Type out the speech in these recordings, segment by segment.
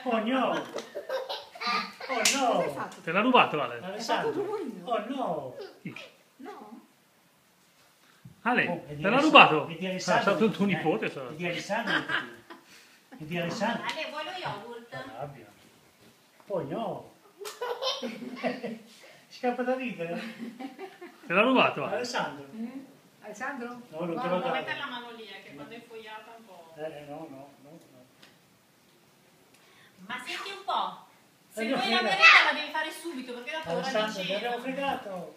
Oh no! Oh no! Te l'ha rubato Ale? Alessandro! Oh no! No? Ale, te l'ha rubato? Vedi È Alessandro? stato tuo nipote. Vedi Alessandro? Vedi Alessandro? Ale, vuoi lo yogurt? Rabbia. Oh no! Scappa da ridere. Te l'ha rubato Ale? Alessandro? Alessandro? No, non te lo Guarda, dare. mettere la mano lì, che quando è fogliata un po'. No. Ma senti un po', se Voglio vuoi la fregare. merenda la devi fare subito, perché dopo ora di Alessandro, ti abbiamo cena. fregato!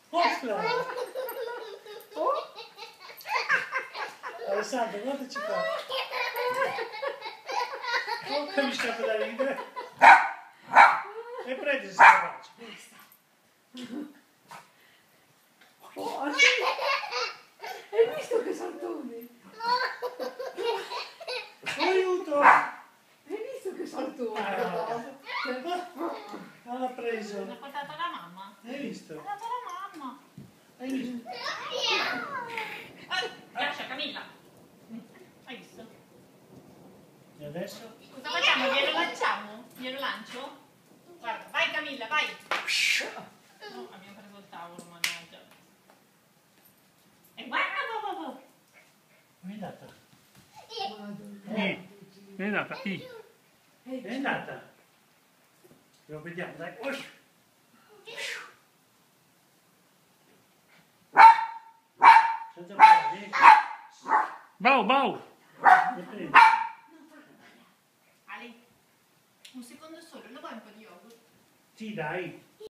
Ostra! Alessandro, guardaci qua! Oh, che mi scappa da ridere! E prendi se faccio! Oh, sì. Hai visto che saltone? Aiuto! Hai visto che saltone? L'ha preso! L'ha portata la mamma. Hai visto? L'ha portata la mamma. Hai visto? Lascia Camilla. Hai visto? E adesso? Cosa facciamo? Glielo lanciamo? Glielo lancio? Guarda, vai Camilla, vai. No, abbiamo preso il tavolo, mannaggia. E guarda, È andata? È andata. È andata? Lo vediamo, dai! Senza parlare, Bau, bau. e prendi. Ale, un secondo solo, lo vuoi un po' di yogurt? Sì, dai!